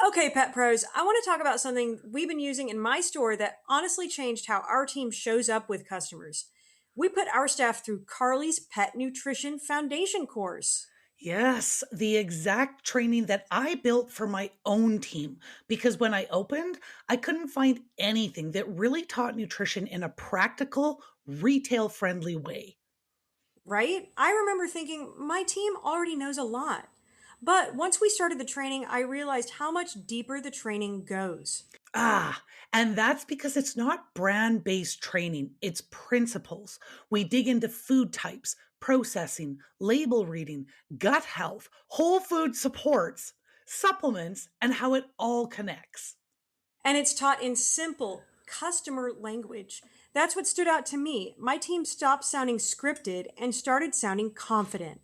Okay, Pet Pros, I want to talk about something we've been using in my store that honestly changed how our team shows up with customers. We put our staff through Carly's Pet Nutrition Foundation course. Yes, the exact training that I built for my own team. Because when I opened, I couldn't find anything that really taught nutrition in a practical, retail friendly way. Right? I remember thinking my team already knows a lot. But once we started the training, I realized how much deeper the training goes. And that's because it's not brand based training, it's principles. We dig into food types, processing, label reading, gut health, whole food supports, supplements, and how it all connects. And it's taught in simple, customer language. That's what stood out to me. My team stopped sounding scripted and started sounding confident.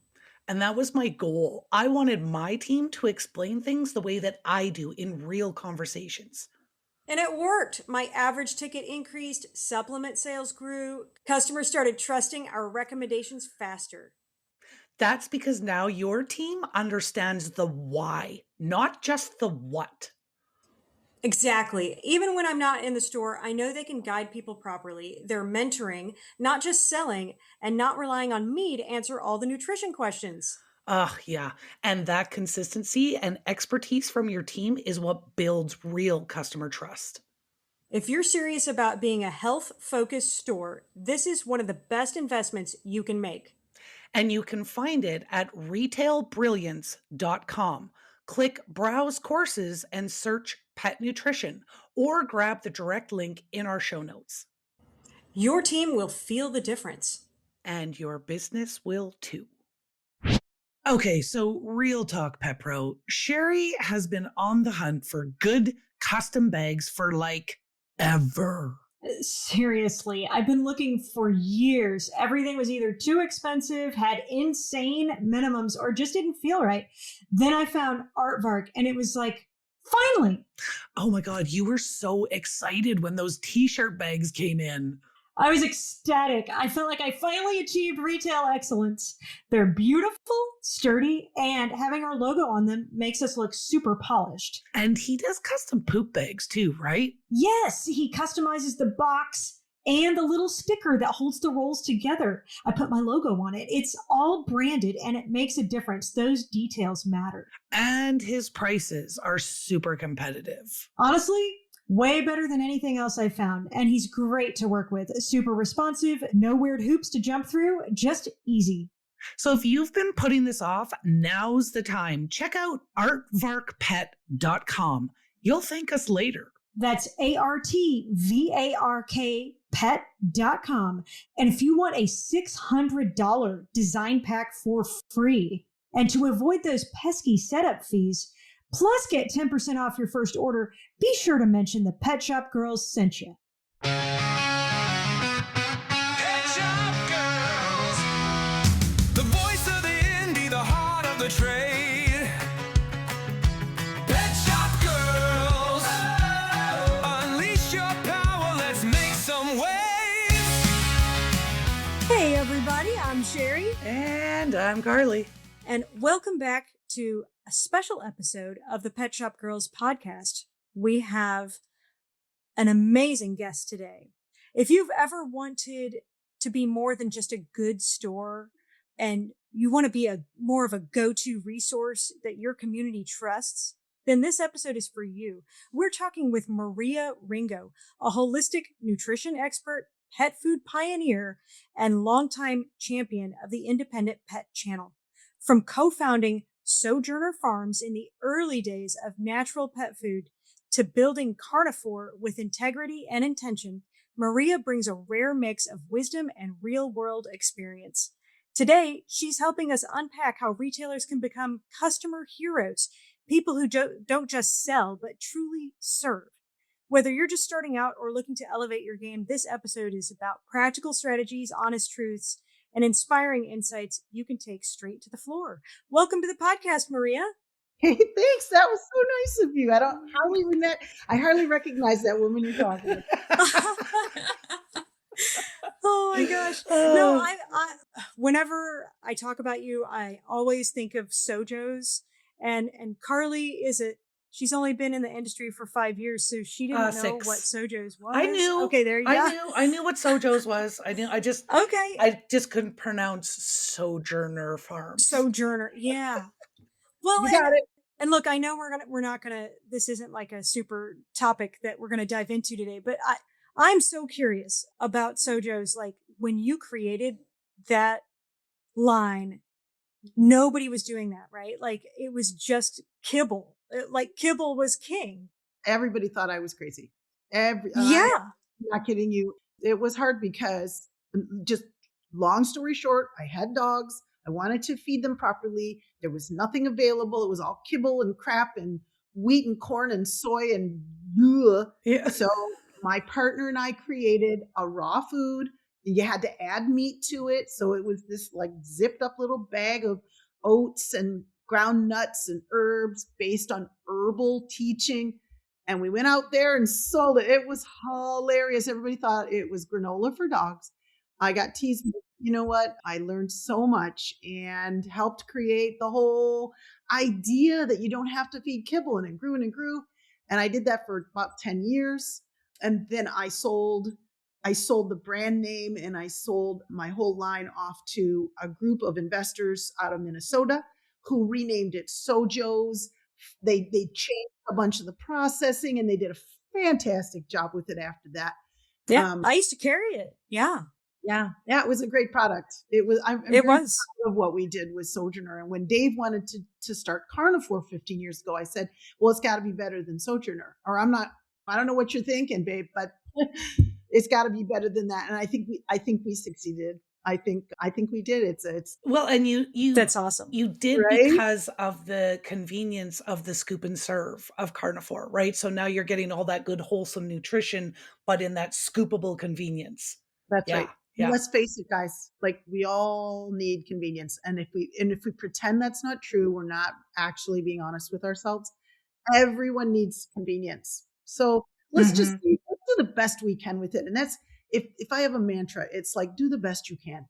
And that was my goal. I wanted my team to explain things the way that I do in real conversations. And it worked. My average ticket increased, supplement sales grew, customers started trusting our recommendations faster. That's because now your team understands the why, not just the what. Exactly. Even when I'm not in the store, I know they can guide people properly. They're mentoring, not just selling, and not relying on me to answer all the nutrition questions. Yeah. And that consistency and expertise from your team is what builds real customer trust. If you're serious about being a health focused store, this is one of the best investments you can make. And you can find it at retailbrilliance.com. Click browse courses and search pet nutrition or grab the direct link in our show notes. Your team will feel the difference. And your business will too. Okay, so real talk, Pet Pro. Sherry has been on the hunt for good custom bags for like ever. Seriously, I've been looking for years. Everything was either too expensive, had insane minimums, or just didn't feel right. Then I found Artvark and it was like, finally, Oh my God, you were so excited when those t shirt bags came in. I was ecstatic. I felt like I finally achieved retail excellence. They're beautiful, sturdy, and having our logo on them makes us look super polished. And he does custom poop bags too, right? Yes, he customizes the box and the little sticker that holds the rolls together. I put my logo on it. It's all branded and it makes a difference. Those details matter. And his prices are super competitive. Honestly, way better than anything else I've found. And he's great to work with. Super responsive, no weird hoops to jump through, just easy. So if you've been putting this off, now's the time. Check out artvarkpet.com. You'll thank us later. That's ARTVARK pet.com. And if you want a $600 design pack for free, and to avoid those pesky setup fees, plus get 10% off your first order, be sure to mention the Pet Shop Girls sent you. Pet Shop Girls, the voice of the indie, the heart of the trade. Pet Shop Girls, unleash your power, let's make some waves. Hey, everybody, I'm Sherry, And I'm Carly. and welcome back to a special episode of the Pet Shop Girls podcast. We have an amazing guest today. If you've ever wanted to be more than just a good store and you want to be more of a go-to resource that your community trusts, then this episode is for you. We're talking with Maria Ringo, a holistic nutrition expert, pet food pioneer, and longtime champion of the independent pet channel. From co-founding Sojourner Farms in the early days of natural pet food to building Carnivore with integrity and intention, Maria brings a rare mix of wisdom and real-world experience. Today, she's helping us unpack how retailers can become customer heroes, people who don't just sell, but truly serve. Whether you're just starting out or looking to elevate your game, this episode is about practical strategies, honest truths, and inspiring insights you can take straight to the floor. Welcome to the podcast, Maria. Hey, thanks. That was so nice of you. I hardly recognize that woman you're talking about. Oh my gosh. No, whenever I talk about you, I always think of Sojos, and Carly is she's only been in the industry for 5 years, so she didn't know what 6. Sojo's was. I knew. Okay, there you go. I knew what Sojo's was. Okay. I just couldn't pronounce Sojourner Farms. Sojourner. Yeah. Well, You got it. and look, I know we're not gonna, this isn't like a super topic that we're gonna dive into today, but I'm so curious about Sojo's. Like, when you created that line, nobody was doing that, right? Like, it was just kibble. Like, kibble was king. Everybody thought I was crazy. And Yeah. I'm not kidding you. It was hard because, just long story short, I had dogs. I wanted to feed them properly. There was nothing available. It was all kibble and crap and wheat and corn and soy and ugh. Yeah. So my partner and I created a raw food. You had to add meat to it. So it was this like zipped up little bag of oats and ground nuts and herbs based on herbal teaching. And we went out there and sold it. It was hilarious. Everybody thought it was granola for dogs. I got teased. You know what? I learned so much and helped create the whole idea that you don't have to feed kibble, and it grew and it grew. And I did that for about 10 years. And then I sold the brand name and I sold my whole line off to a group of investors out of Minnesota who renamed it Sojo's. They changed a bunch of the processing and they did a fantastic job with it after that. Yeah. I used to carry it. Yeah. Yeah, it was a great product. It was. I'm It very was. proud of what we did with Sojourner. And when Dave wanted to start Carnivore 15 years ago, I said, "Well, it's got to be better than Sojourner." Or I'm not. I don't know what you're thinking, babe, but it's got to be better than that. And I think we succeeded. I think we did. It's Well, and you That's awesome. You did Right? because of the convenience of the scoop and serve of Carnivore, right? So now you're getting all that good wholesome nutrition, but in that scoopable convenience. That's Yeah. right. Yeah. Let's face it, guys. Like, we all need convenience, and if we pretend that's not true, we're not actually being honest with ourselves. Everyone needs convenience. So let's do the best we can with it. And that's, if I have a mantra, it's like, do the best you can.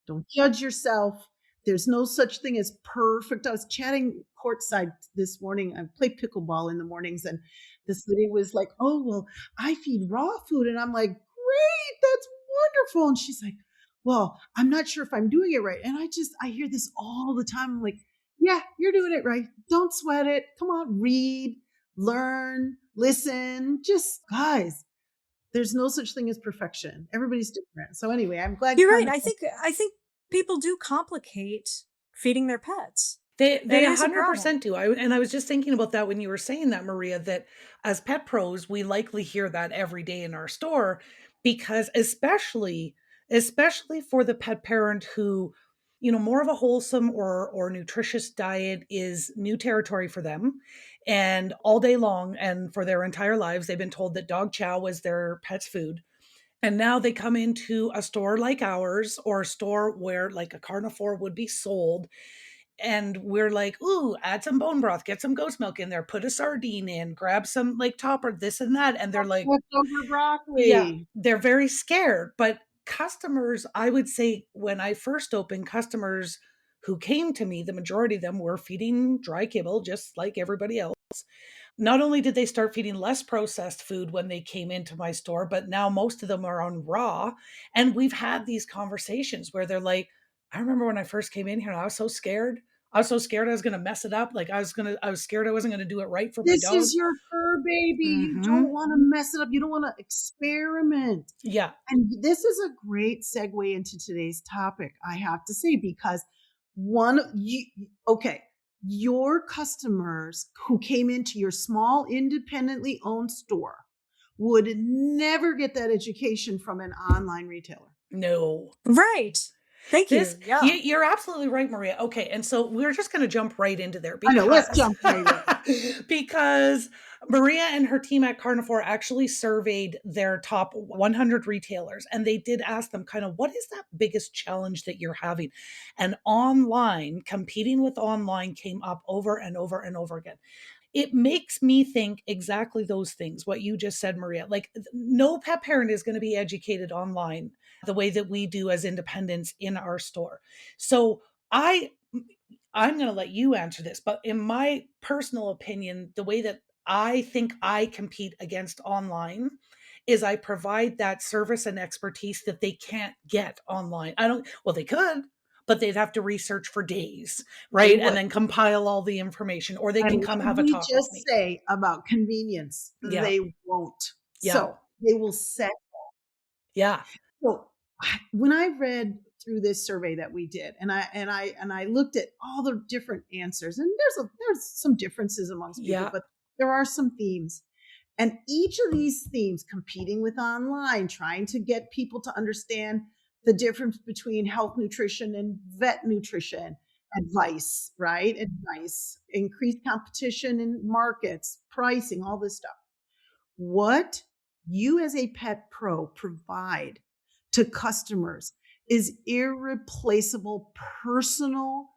Don't judge yourself. There's no such thing as perfect. I was chatting courtside this morning. I play pickleball in the mornings, and this lady was like, "Oh, well, I feed raw food." And I'm like, "Great, that's wonderful." And she's like, "Well, I'm not sure if I'm doing it right." And I hear this all the time. I'm like, "Yeah, you're doing it right. Don't sweat it. Come on, read, learn, listen. Just, guys, there's no such thing as perfection. Everybody's different." So anyway, I'm glad You're right. I think people do complicate feeding their pets. They is a 100% do. I was just thinking about that when you were saying that, Maria, that as pet pros, we likely hear that every day in our store, because especially for the pet parent who, more of a wholesome or nutritious diet is new territory for them. And all day long and for their entire lives, they've been told that dog chow was their pet's food. And now they come into a store like ours, or a store where like a carnivore would be sold, and we're like, "Ooh, add some bone broth, get some ghost milk in there, put a sardine in, grab some like topper, this and that." And they're like, leftover broccoli. yeah, they're very scared. But customers, I would say when I first opened, customers who came to me, the majority of them were feeding dry kibble, just like everybody else. Not only did they start feeding less processed food when they came into my store, but now most of them are on raw. And we've had these conversations where they're like, "I remember when I first came in here, and I was so scared. I was so scared I was going to mess it up. Like I was scared I wasn't going to do it right for my This dog." is your fur baby. You Mhm. don't want to mess it up. You don't want to experiment. Yeah. And this is a great segue into today's topic, I have to say, because your customers who came into your small, independently owned store would never get that education from an online retailer. No. Right. Thank you. Yeah. You're absolutely right, Maria. Okay, and so we're just going to jump right into there I know, let's jump right in. Because Maria and her team at Carnivore actually surveyed their top 100 retailers, and they did ask them kind of, what is that biggest challenge that you're having? And competing with online came up over and over and over again. It makes me think exactly those things, what you just said, Maria. Like, no pet parent is going to be educated online the way that we do as independents in our store. So I'm going to let you answer this, but in my personal opinion, the way that I think I compete against online is I provide that service and expertise that they can't get online. Well, they could, but they'd have to research for days, They right? And would. then compile all the information, or they And can what come did have a we talk with just me. say about convenience? Yeah. They won't. Yeah. So they will set. Yeah. So when I read through this survey that we did, and I looked at all the different answers, and there's some differences amongst people, Yeah. but there are some themes. And each of these themes, competing with online, trying to get people to understand the difference between health nutrition and vet nutrition advice, right? Advice, increased competition in markets, pricing, all this stuff. What you as a pet pro provide to customers is irreplaceable personal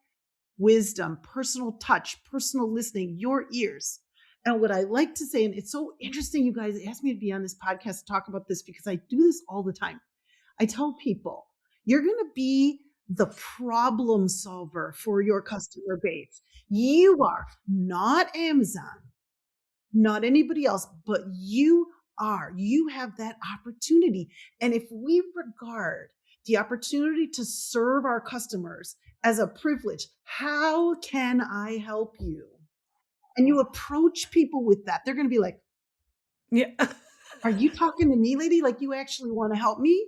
wisdom, personal touch, personal listening, your ears. And what I like to say, and it's so interesting, you guys asked me to be on this podcast to talk about this because I do this all the time. I tell people, you're going to be the problem solver for your customer base. You are not Amazon, not anybody else, but you are. You have that opportunity. And if we regard the opportunity to serve our customers as a privilege, how can I help you? And you approach people with that, they're going to be like, Yeah. are you talking to me, lady? Like you actually want to help me?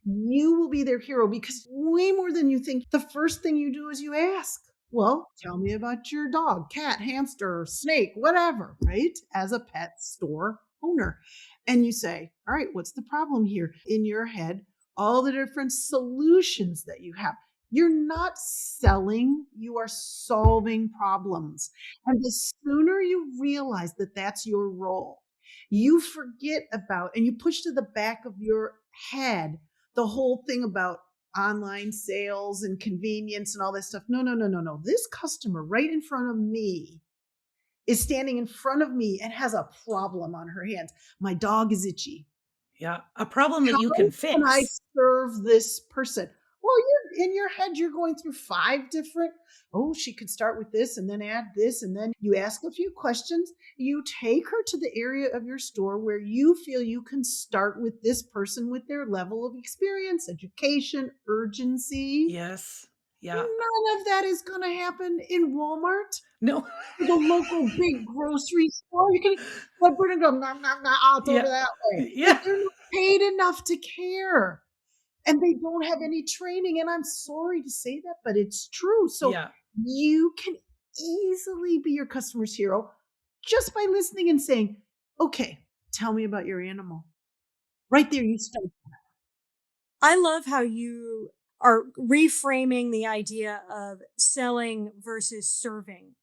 You will be their hero because way more than you think. The first thing you do is you ask, well, tell me about your dog, cat, hamster, snake, whatever, right? As a pet store owner. And you say, all right, what's the problem here? In your head, all the different solutions that you have. You're not selling, you are solving problems. And the sooner you realize that that's your role, you forget about and you push to the back of your head the whole thing about online sales and convenience and all that stuff. No. This customer right in front of me is standing in front of me and has a problem on her hands. My dog is itchy. Yeah. A problem that How you can can I fix. serve this person? Well, you're in your head, you're going through 5 different, oh, she could start with this and then add this. And then you ask a few questions. You take her to the area of your store where you feel you can start with this person with their level of experience, education, urgency. Yes. Yeah. None of that is going to happen in Walmart, No. the local big grocery store. You can let Britta go, nah, I'll throw it Yeah. that way. Yeah. Like they're not paid enough to care. And they don't have any training. And I'm sorry to say that, but it's true. So Yeah. you can easily be your customer's hero just by listening and saying, okay, tell me about your animal. Right there, you start. I love how you are reframing the idea of selling versus serving.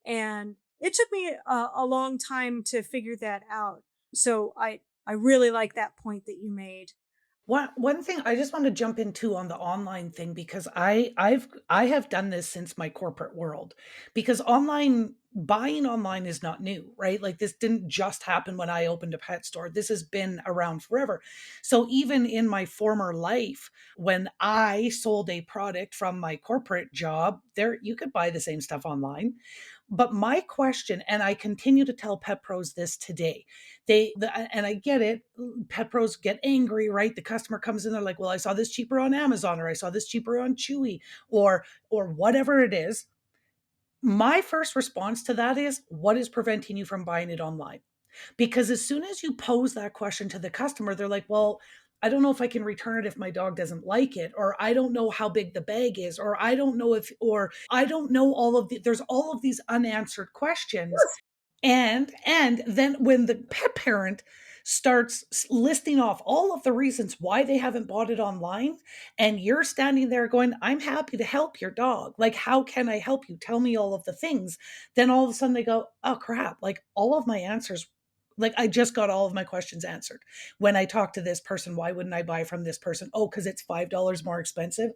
And it took me a long time to figure that out. So I really like that point that you made. One thing I just want to jump into on the online thing because I have done this since my corporate world because buying online is not new, right? Like this didn't just happen when I opened a pet store. This has been around forever. So even in my former life, when I sold a product from my corporate job, there you could buy the same stuff online. But my question, and I continue to tell pet pros this today, and I get it, pet pros get angry, right? The customer comes in, they're like, well, I saw this cheaper on Amazon, or I saw this cheaper on Chewy, or whatever it is. My first response to that is, what is preventing you from buying it online? Because as soon as you pose that question to the customer, they're like, well, I don't know if I can return it if my dog doesn't like it, or I don't know how big the bag is, or I don't know if, or I don't know there's all of these unanswered questions. And then when the pet parent starts listing off all of the reasons why they haven't bought it online, and you're standing there going, I'm happy to help your dog. Like, how can I help you? Tell me all of the things. Then all of a sudden they go, oh crap, like all of my answers, like I just got all of my questions answered. When I talk to this person, why wouldn't I buy from this person? Oh, because it's $5 more expensive.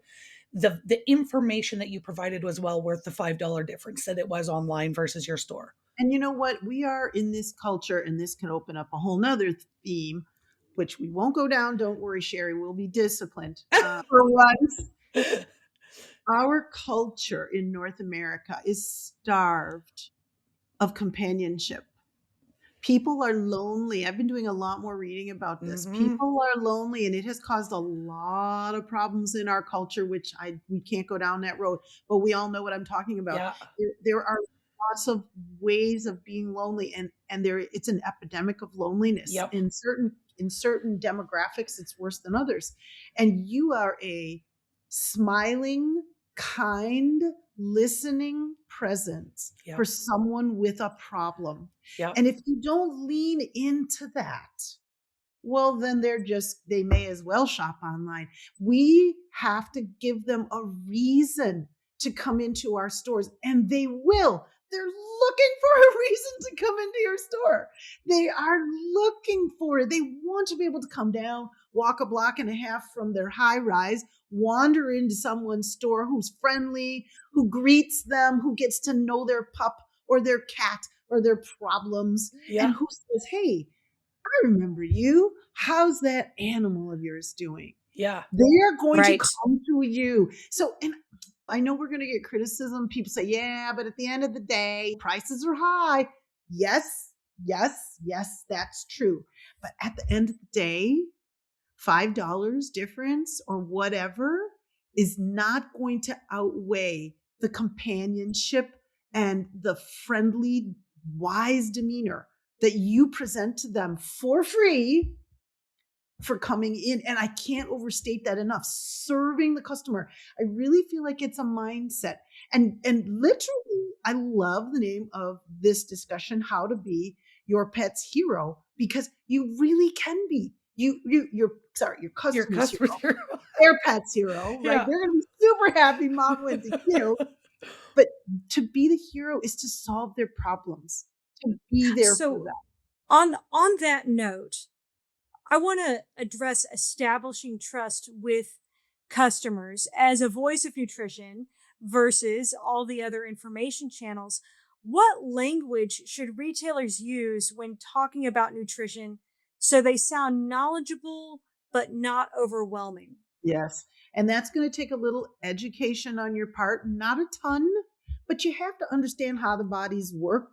The information that you provided was well worth the $5 difference that it was online versus your store. And you know what? We are in this culture, and this can open up a whole nother theme, which we won't go down. Don't worry, Sherry. We'll be disciplined. For once, our culture in North America is starved of companionship. People are lonely. I've been doing a lot more reading about this. People are lonely, and it has caused a lot of problems in our culture, which we can't go down that road, but we all know what I'm talking about. Yeah. There are lots of ways of being lonely, and it's an epidemic of loneliness. Yep. In certain demographics, it's worse than others. And you are a smiling, kind, listening presence Yep. for someone with a problem. Yep. And if you don't lean into that, well, then they may as well shop online. We have to give them a reason to come into our stores, and they will. They're looking for a reason to come into your store. They are looking for it. They want to be able to come down, walk a block and a half from their high rise, wander into someone's store who's friendly, who greets them, who gets to know their pup or their cat or their problems, Yeah. and who says, hey, I remember you. How's that animal of yours doing? Yeah. They are going Right. to come to you. So, and I know we're going to get criticism. People say, yeah, but at the end of the day, prices are high. Yes, that's true. But at the end of the day, $5 difference or whatever is not going to outweigh the companionship and the friendly, wise demeanor that you present to them for free for coming in. And I can't overstate that enough. Serving the customer. I really feel like it's a mindset. And literally, I love the name of this discussion, How to Be Your Pet's Hero, because you really can be. Your customer's hero. Their pet's hero, right? Yeah. They're going to be super happy mom went to you. But to be the hero is to solve their problems, to be there for them. On that note, I want to address establishing trust with customers as a voice of nutrition versus all the other information channels. What language should retailers use when talking about nutrition so they sound knowledgeable but not overwhelming? Yes. And that's going to take a little education on your part, not a ton, but you have to understand how the bodies work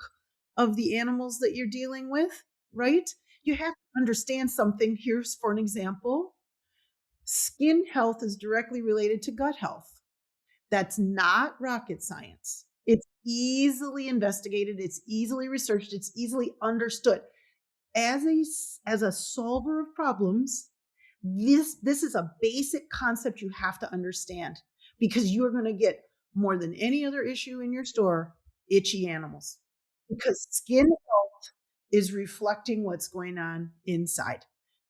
of the animals that you're dealing with, right? You have to understand something. Here's for an example. Skin health is directly related to gut health. That's not rocket science. It's easily investigated. It's easily researched. It's easily understood. As a solver of problems, this is a basic concept you have to understand, because you're going to get more than any other issue in your store, itchy animals, because skin health is reflecting what's going on inside.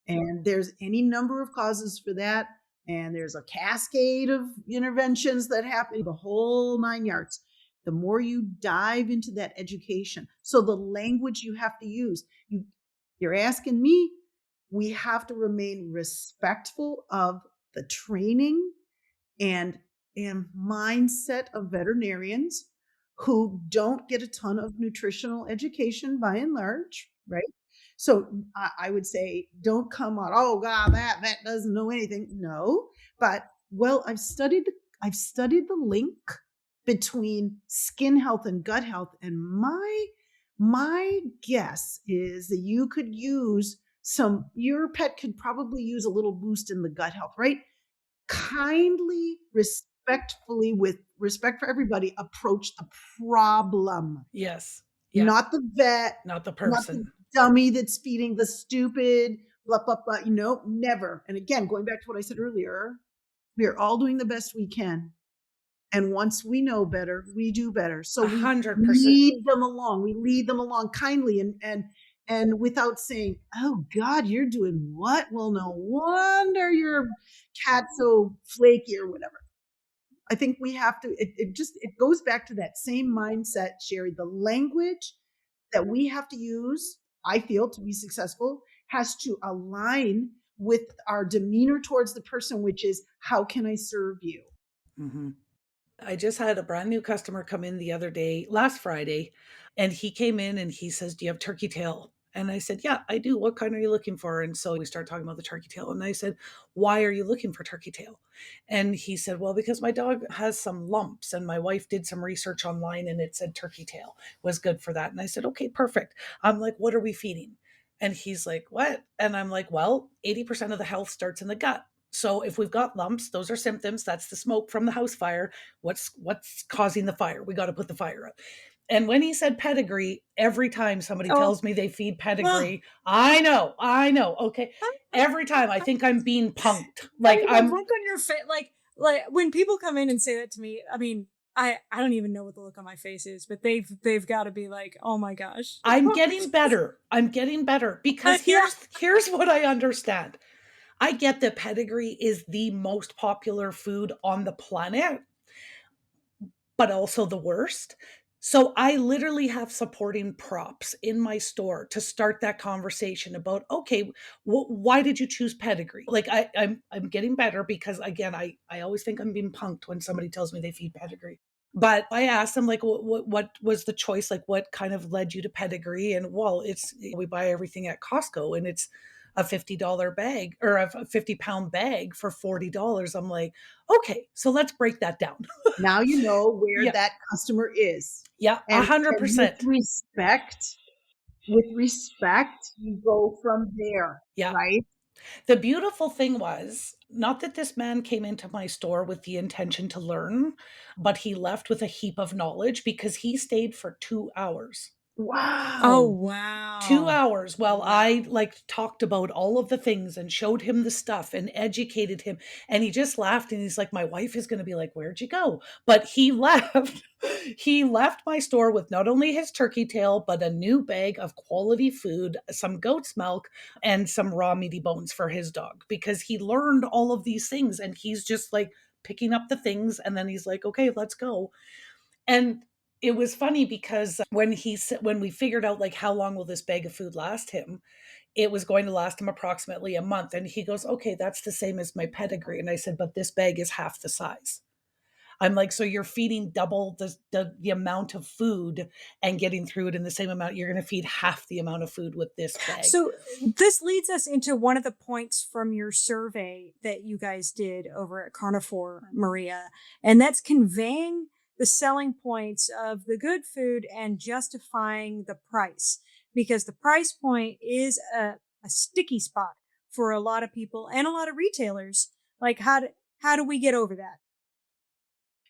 And there's any number of causes for that. And there's a cascade of interventions that happen, the whole 9 yards. The more you dive into that education, so the language you have to use, you're asking me, we have to remain respectful of the training and mindset of veterinarians who don't get a ton of nutritional education by and large, right? So I would say, don't come on, oh God, that doesn't know anything. No, but well, I've studied the link between skin health and gut health, and my guess is that you could use your pet could probably use a little boost in the gut health, right? Kindly, respectfully, with respect for everybody, approach the problem. Yes. Yeah. Not the vet, not the not person. the dummy that's feeding the stupid, blah, blah, blah. Never. And again, going back to what I said earlier, we are all doing the best we can. And once we know better, we do better. So 100%. we lead them along. We lead them along kindly and without saying, oh God, you're doing what? Well, no wonder your cat's so flaky or whatever. I think we have to, it goes back to that same mindset, Sherry. The language that we have to use, I feel, to be successful has to align with our demeanor towards the person, which is, how can I serve you? Mm-hmm. I just had a brand new customer come in the other day, last Friday, and he came in and he says, do you have turkey tail? And I said, yeah, I do. What kind are you looking for? And so we started talking about the turkey tail. And I said, why are you looking for turkey tail? And he said, well, because my dog has some lumps and my wife did some research online and it said turkey tail was good for that. And I said, okay, perfect. I'm like, what are we feeding? And he's like, what? And I'm like, well, 80% of the health starts in the gut. So if we've got lumps, those are symptoms. That's the smoke from the house fire. What's causing the fire? We got to put the fire out. And when he said pedigree, every time somebody Oh, tells me they feed pedigree, I know. Okay. Every time I think I'm being punked. Like the look on your face, like when people come in and say that to me, I mean, I don't even know what the look on my face is, but they've got to be like, oh my gosh. I'm getting better. I'm getting better because Yeah. here's what I understand. I get that pedigree is the most popular food on the planet, but also the worst. So I literally have supporting props in my store to start that conversation about, okay, why did you choose pedigree? Like I'm getting better because again, I always think I'm being punked when somebody tells me they feed pedigree. But I asked them like, what was the choice? Like, what kind of led you to pedigree? And well, we buy everything at Costco, and it's a $50 bag or a 50-pound bag for $40. I'm like, okay, so let's break that down. Now you know where Yeah. that customer is. Yeah, And 100%. with respect, you go from there. Yeah. Right? The beautiful thing was not that this man came into my store with the intention to learn, but he left with a heap of knowledge because he stayed for 2 hours. Oh, Wow. wow. 2 hours while I like talked about all of the things and showed him the stuff and educated him. And he just laughed and he's like, my wife is going to be like, where'd you go? But he left. He left my store with not only his turkey tail, but a new bag of quality food, some goat's milk, and some raw meaty bones for his dog because he learned all of these things and he's just like picking up the things. And then he's like, okay, let's go. And it was funny because when we figured out like how long will this bag of food last him, it was going to last him approximately a month. And he goes, okay, that's the same as my pedigree. And I said, but this bag is half the size. I'm like, so you're feeding double the amount of food and getting through it in the same amount. You're going to feed half the amount of food with this bag. So this leads us into one of the points from your survey that you guys did over at Carnivore, Maria, and that's conveying the selling points of the good food and justifying the price, because the price point is a sticky spot for a lot of people and a lot of retailers. Like, how do we get over that?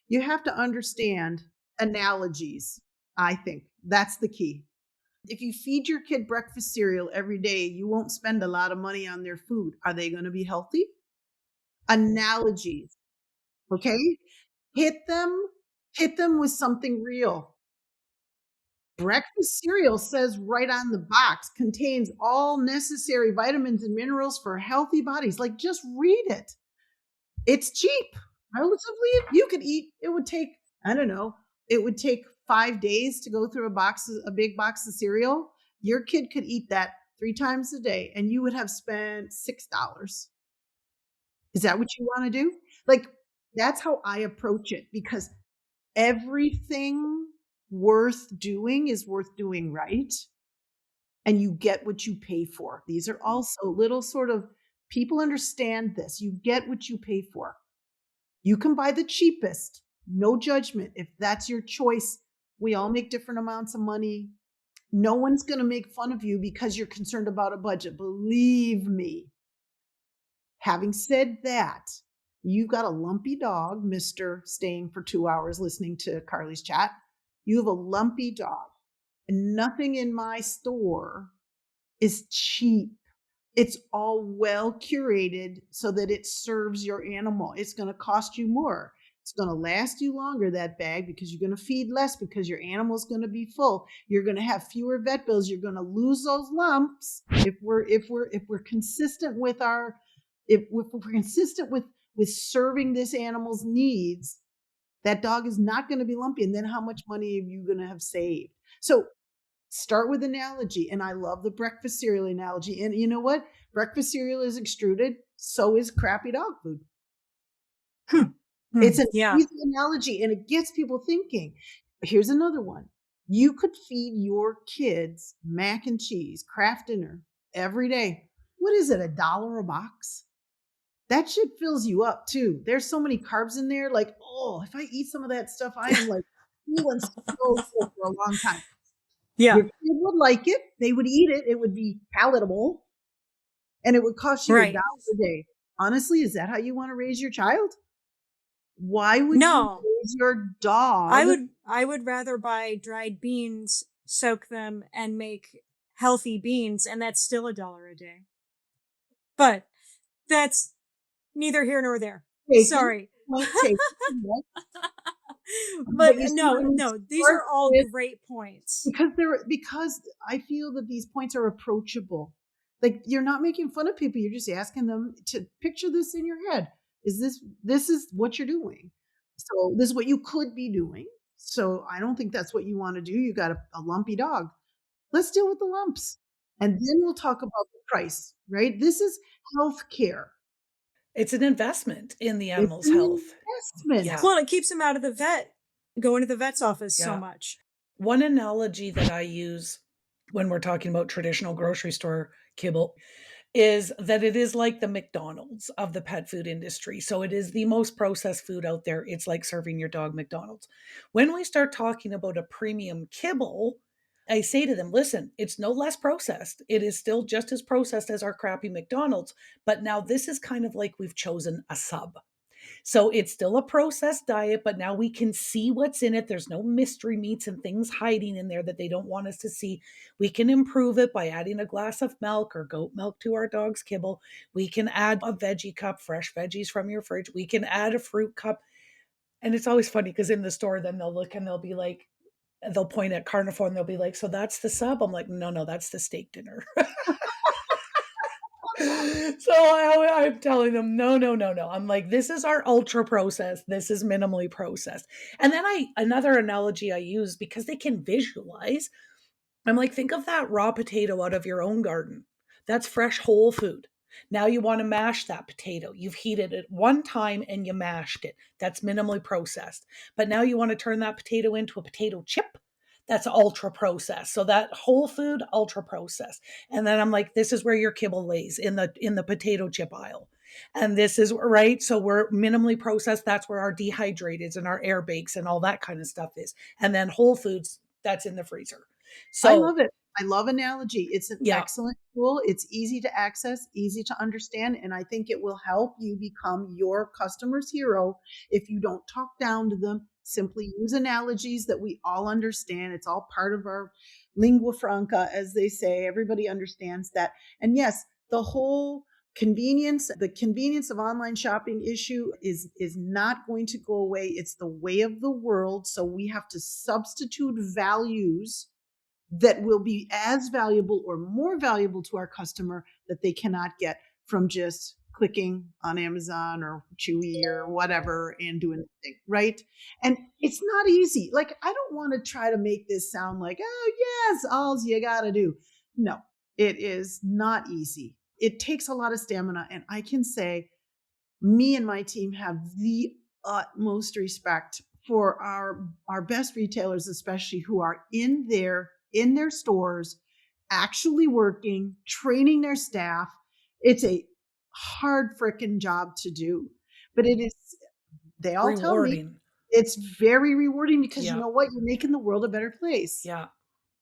You have to understand analogies. I think that's the key. If you feed your kid breakfast cereal every day, you won't spend a lot of money on their food. Are they going to be healthy? Analogies. Okay? Hit them with something real. Breakfast cereal says right on the box contains all necessary vitamins and minerals for healthy bodies. Like, just read it. It's cheap. Relatively, you could eat, it would take, I don't know, it would take 5 days to go through a big box of cereal. Your kid could eat that 3 times a day and you would have spent $6. Is that what you want to do? Like, that's how I approach it, because everything worth doing is worth doing right. And you get what you pay for. These are also little sort of, people understand this. You get what you pay for. You can buy the cheapest, no judgment. If that's your choice, we all make different amounts of money. No one's going to make fun of you because you're concerned about a budget. Believe me. Having said that, you've got a lumpy dog, Mr. Staying for 2 hours listening to Carly's chat. You have a lumpy dog, and nothing in my store is cheap. It's all well curated so that it serves your animal. It's going to cost you more. It's going to last you longer, that bag, because you're going to feed less, because your animal's going to be full. You're going to have fewer vet bills. You're going to lose those lumps. If we're consistent with if we're consistent with serving this animal's needs, that dog is not going to be lumpy. And then how much money are you going to have saved? So start with analogy. And I love the breakfast cereal analogy. And you know what? Breakfast cereal is extruded. So is crappy dog food. It's an easy analogy, and it gets people thinking. Here's another one. You could feed your kids mac and cheese, Kraft dinner every day. What is it, $1 a box? That shit fills you up too. There's so many carbs in there. Like, oh, if I eat some of that stuff, I am like feeling so full for a long time. Yeah. Your kid would like it. They would eat it. It would be palatable, and it would cost you $1 Right. a day. Honestly, is that how you want to raise your child? Why would you No. raise your dog? I would rather buy dried beans, soak them, and make healthy beans, and that's still $1 a day. But that's neither here nor there. Taken. Sorry. Point taken. But you see no, what I mean? no, these are all great points. Because I feel that these points are approachable. Like, you're not making fun of people. You're just asking them to picture this in your head. This is what you're doing. So this is what you could be doing. So I don't think that's what you want to do. You got a lumpy dog. Let's deal with the lumps. And then we'll talk about the price, right? This is healthcare. It's an investment in the It's animal's an health. investment. Yeah. Well, it keeps them out of the vet, going to the vet's office so Yeah. much. One analogy that I use when we're talking about traditional grocery store kibble is that it is like the McDonald's of the pet food industry. So it is the most processed food out there. It's like serving your dog McDonald's. When we start talking about a premium kibble, I say to them, listen, it's no less processed. It is still just as processed as our crappy McDonald's. But now this is kind of like we've chosen a sub. So it's still a processed diet, but now we can see what's in it. There's no mystery meats and things hiding in there that they don't want us to see. We can improve it by adding a glass of milk or goat milk to our dog's kibble. We can add a veggie cup, fresh veggies from your fridge. We can add a fruit cup. And it's always funny because in the store, then they'll look and they'll be like, they'll point at Carnivore and they'll be like, so that's the sub? I'm like, no, that's the steak dinner. So I'm telling them, no. I'm like, this is our ultra processed. This is minimally processed. And then another analogy I use because they can visualize. I'm like, think of that raw potato out of your own garden. That's fresh whole food. Now you want to mash that potato. You've heated it one time and you mashed it. That's minimally processed. But now you want to turn that potato into a potato chip. That's ultra processed. So that whole food, ultra processed. And then I'm like, this is where your kibble lays in the potato chip aisle. And this is right. So we're minimally processed. That's where our dehydrated and our air bakes and all that kind of stuff is. And then whole foods, that's in the freezer. So I love it. I love analogy. It's an Yeah. excellent tool. It's easy to access, easy to understand, and I think it will help you become your customer's hero if you don't talk down to them. Simply use analogies that we all understand. It's all part of our lingua franca, as they say. Everybody understands that. And yes, the whole the convenience of online shopping issue is not going to go away. It's the way of the world. So we have to substitute values that will be as valuable or more valuable to our customer that they cannot get from just clicking on Amazon or Chewy or whatever and doing anything, right? And it's not easy. Like, I don't want to try to make this sound like, oh, yes, all you got to do. No, it is not easy. It takes a lot of stamina. And I can say, me and my team have the utmost respect for our best retailers, especially who are in their stores, actually working, training their staff. It's a hard freaking job to do, but it is. They all tell me rewarding. it's very rewarding because Yeah. you know what? You're making the world a better place. Yeah.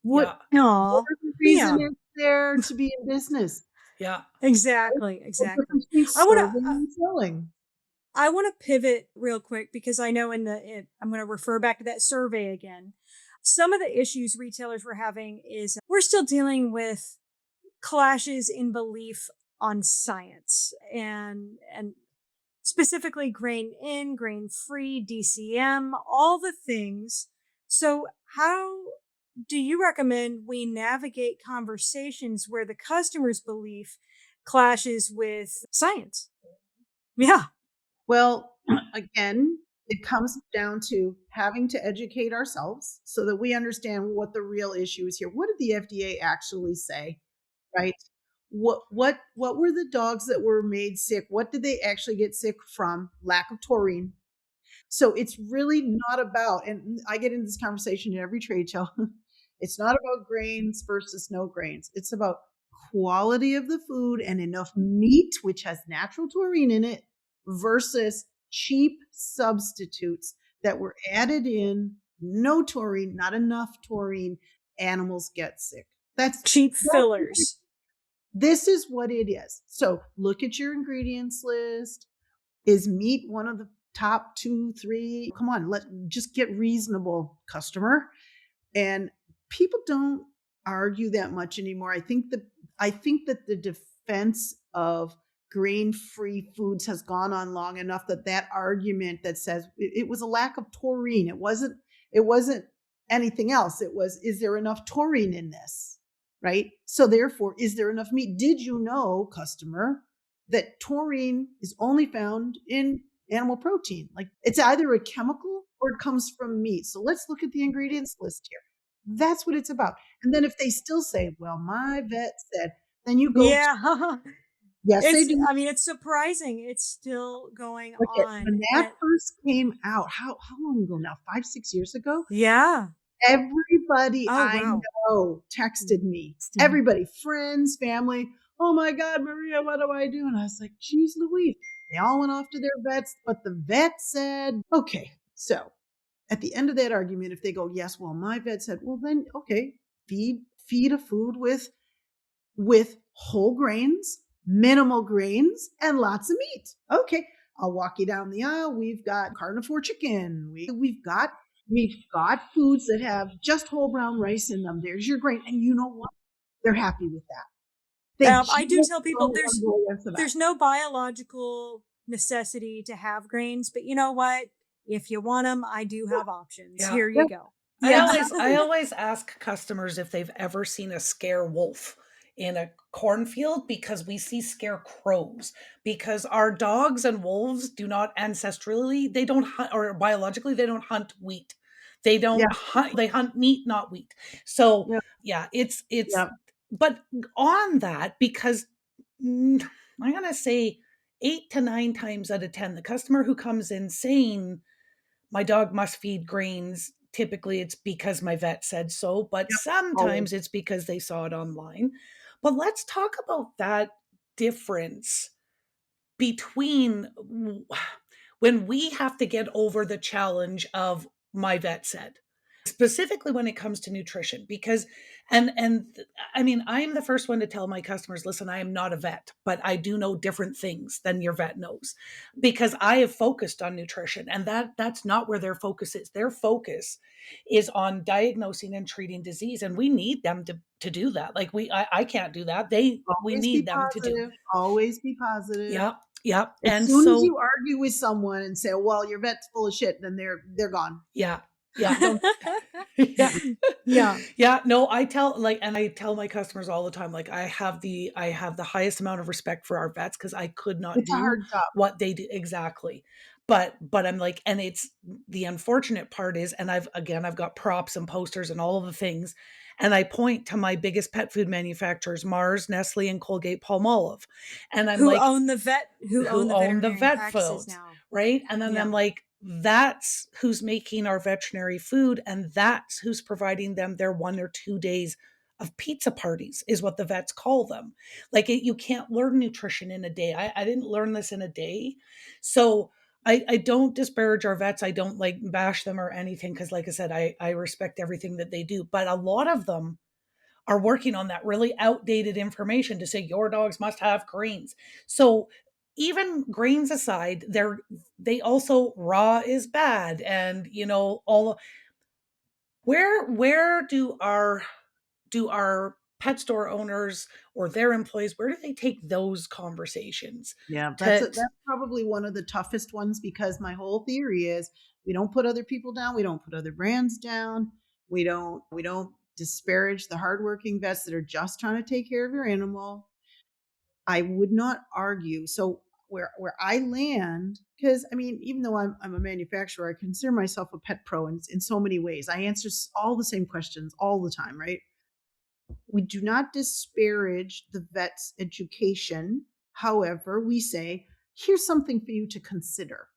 What Yeah. Aw. other reason Yeah. is there to be in business? Yeah. Exactly. What's the Exactly. difference between I wanna- serving and selling? I want to pivot real quick because I know I'm going to refer back to that survey again. Some of the issues retailers were having is we're still dealing with clashes in belief on science and specifically grain in, grain free, DCM, all the things. So how do you recommend we navigate conversations where the customer's belief clashes with science? Yeah. Well, again, it comes down to having to educate ourselves so that we understand what the real issue is here. What did the FDA actually say? Right? What were the dogs that were made sick? What did they actually get sick from? Lack of taurine. So it's really not about, and I get into this conversation in every trade show. It's not about grains versus no grains. It's about quality of the food and enough meat, which has natural taurine in it, versus cheap substitutes that were added in, no taurine, not enough taurine, animals get sick. Cheap fillers. This is what it is. So look at your ingredients list. Is meat one of the top 2, 3? Come on, just get reasonable, customer. And people don't argue that much anymore. I think that the defense of grain-free foods has gone on long enough that argument that says it was a lack of taurine. It wasn't anything else. It was, is there enough taurine in this? Right? So therefore, is there enough meat? Did you know, customer, that taurine is only found in animal protein? Like, it's either a chemical or it comes from meat. So let's look at the ingredients list here. That's what it's about. And then if they still say, well, my vet said, then you go. Yeah. Yes, they do. I mean, it's surprising. It's still going Okay, on. when that first came out, how long ago now? 5, 6 years ago? Yeah. Everybody I wow. know texted me. Everybody, friends, family. Oh my God, Maria, what do I do? And I was like, geez Louise. They all went off to their vets, but the vet said, okay. So at the end of that argument, if they go, yes, well, my vet said, well, then, okay, feed a food with whole grains, minimal grains, and lots of meat. Okay, I'll walk you down the aisle. We've got carnivore chicken. We've got foods that have just whole brown rice in them. There's your grain. And you know what? They're happy with that. I do tell people there's no biological necessity to have grains, but you know what? If you want them, I do have options. Yeah. Here you go. I always ask customers if they've ever seen a scare wolf in a cornfield, because we see scarecrows, because our dogs and wolves do not ancestrally, they don't hunt, or biologically, they don't hunt wheat. They don't hunt, they hunt meat, not wheat. So it's, but on that, because I'm going to say 8 to 9 times out of 10, the customer who comes in saying, my dog must feed grains, typically it's because my vet said so, but sometimes it's because they saw it online. But let's talk about that difference between when we have to get over the challenge of my vet said, specifically when it comes to nutrition, because and I mean, I am the first one to tell my customers, listen, I am not a vet, but I do know different things than your vet knows, because I have focused on nutrition, and that's not where their focus is. Their focus is on diagnosing and treating disease, and we need them to do that. Like I can't do that. We need them to do. Always be positive. Yep. As soon as you argue with someone and say, well, your vet's full of shit, then they're gone. Yeah. No, I tell my customers all the time, like, I have the highest amount of respect for our vets, because I could not do what they do. Exactly. But I'm like, and it's the unfortunate part is, and I've got props and posters and all of the things, and I point to my biggest pet food manufacturers, Mars, Nestle, and Colgate Palmolive, and I'm like, own the vet foods now, right? And then I'm like, that's who's making our veterinary food, and that's who's providing them their 1 or 2 days of pizza parties, is what the vets call them. Like, you can't learn nutrition in a day. I didn't learn this in a day. So I don't disparage our vets. I don't like bash them or anything, because like I said, I respect everything that they do. But a lot of them are working on that really outdated information to say your dogs must have grains. So even grains aside, they also, raw is bad, and all. Where do our pet store owners or their employees, where do they take those conversations? Yeah, that's probably one of the toughest ones, because my whole theory is we don't put other people down, we don't put other brands down, we don't disparage the hardworking vets that are just trying to take care of your animal. I would not argue. So where I land, because I mean, even though I'm a manufacturer, I consider myself a pet pro in so many ways. I answer all the same questions all the time, right? We do not disparage the vet's education. However, we say, here's something for you to consider.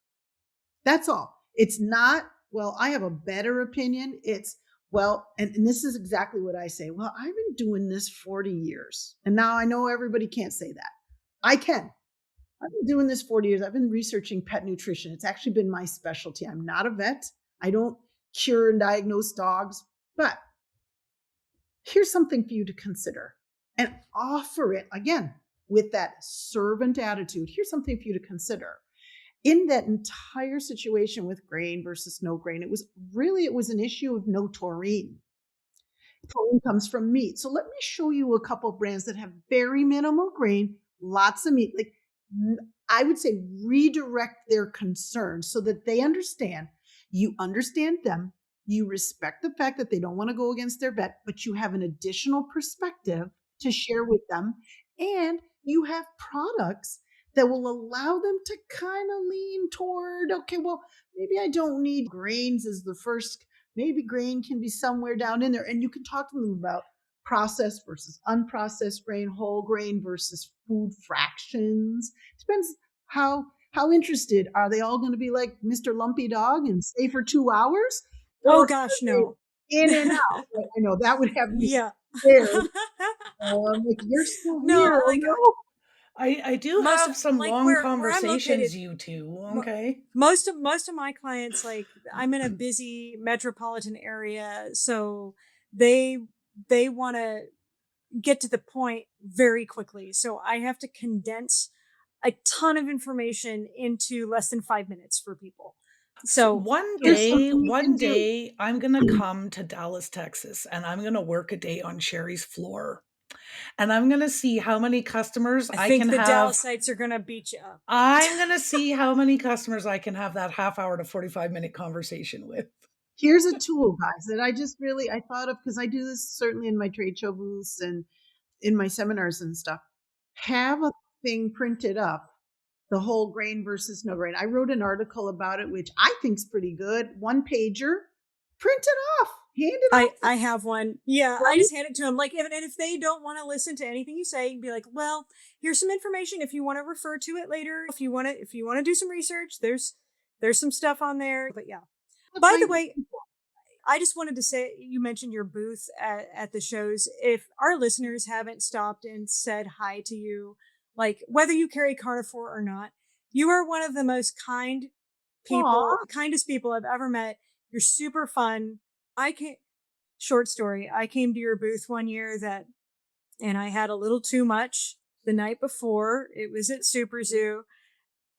That's all. It's not, well, I have a better opinion. It's, well, and this is exactly what I say. Well, I've been doing this 40 years. And now I know everybody can't say that. I can. I've been doing this 40 years. I've been researching pet nutrition. It's actually been my specialty. I'm not a vet. I don't cure and diagnose dogs, but here's something for you to consider and offer it again with that servant attitude. Here's something for you to consider. In that entire situation with grain versus no grain, it was an issue of no taurine. Taurine comes from meat. So let me show you a couple brands that have very minimal grain, lots of meat. Like, I would say redirect their concerns so that they understand. You understand them. You respect the fact that they don't want to go against their vet, but you have an additional perspective to share with them. And you have products that will allow them to kind of lean toward, okay, well, maybe I don't need grains as the first. Maybe grain can be somewhere down in there. And you can talk to them about processed versus unprocessed grain, whole grain versus food fractions. Depends how interested. Are they all going to be like Mr. Lumpy Dog and stay for 2 hours? Oh gosh, no. In and out. I know that would have me Yeah. scared. Like, you're still No, here. like, No. I do Most have of- some like, long where I'm conversations, located- you two. Okay. most of my clients, like, I'm in a busy metropolitan area, so they want to get to the point very quickly. So I have to condense a ton of information into less than 5 minutes for people. So one Here's day, something you can one do. day, I'm gonna come to Dallas, Texas, and I'm gonna work a day on Sherry's floor, and I'm gonna see how many customers I I think can the have. Dallasites are going to beat you up. I'm gonna see how many customers I can have that half hour to 45-minute conversation with. Here's a tool, guys, that I thought of, because I do this certainly in my trade show booths and in my seminars and stuff. Have a thing printed up, the whole grain versus no grain. I wrote an article about it, which I think's pretty good. 1-pager, print it off, hand it off. I have one. Yeah, I Right? just hand it to them. Like, and if they don't want to listen to anything you say, you can be like, well, here's some information if you want to refer to it later. If you want to do some research, there's some stuff on there. But yeah. By the way, I just wanted to say, you mentioned your booth at the shows. If our listeners haven't stopped and said hi to you, like, whether you carry carnivore or not, you are one of the most kind people, kindest people I've ever met. You're super fun. Short story. I came to your booth one year and I had a little too much the night before. It was at Super Zoo,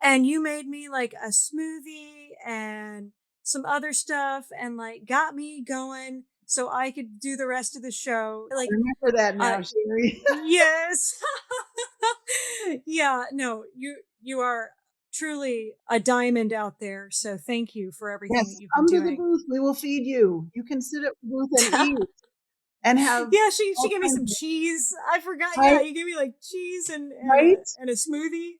and you made me like a smoothie and some other stuff and like got me going so I could do the rest of the show. Like, I remember that now, Sherry. yes. Yeah, no, you are truly a diamond out there. So thank you for everything Yes, that you've come been to the doing. booth. We will feed you. You can sit at the booth and eat and have Yeah, she all gave me kinds some of- cheese. I forgot. Right? Yeah, you gave me like cheese and Right? and a smoothie.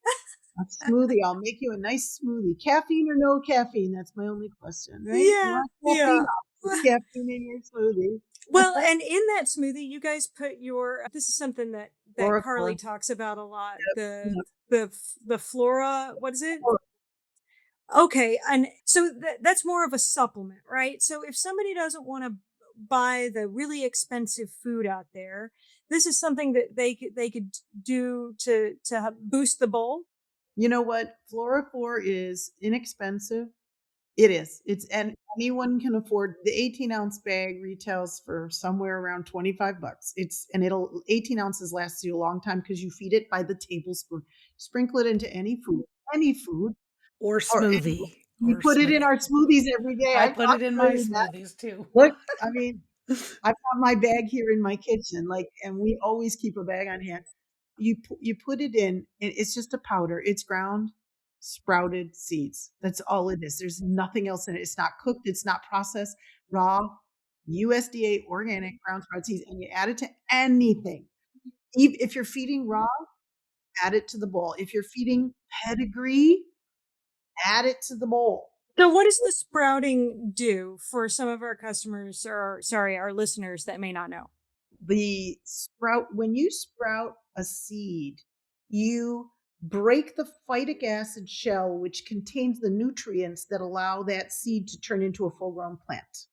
a smoothie. I'll make you a nice smoothie. Caffeine or no caffeine? That's my only question, right? Yeah, You want caffeine? yeah. I'll put caffeine in your smoothie. Well, and in that smoothie, you guys put your. This is something that Flora Carly core. talks about a lot. Yep. The flora. What is it? Okay, and so that's more of a supplement, right? So if somebody doesn't want to buy the really expensive food out there, this is something that they could do to boost the bowl. You know what? Flora 4 is inexpensive. It is. And anyone can afford. The 18-ounce bag retails for somewhere around $25. 18 ounces lasts you a long time because you feed it by the tablespoon. Sprinkle it into any food, Or or smoothie. we put it in our smoothies every day. I put it in my doing that. smoothies too. Look, I mean, I've got my bag here in my kitchen, and we always keep a bag on hand. You put it in, and it's just a powder. It's ground sprouted seeds. That's all it is. There's nothing else in it. It's not cooked. It's not processed. Raw, USDA organic ground sprouted seeds, and you add it to anything. If you're feeding raw, add it to the bowl. If you're feeding pedigree, add it to the bowl. So what does the sprouting do for some of our customers, or sorry, our listeners that may not know? When you sprout a seed, you break the phytic acid shell, which contains the nutrients that allow that seed to turn into a full-grown plant.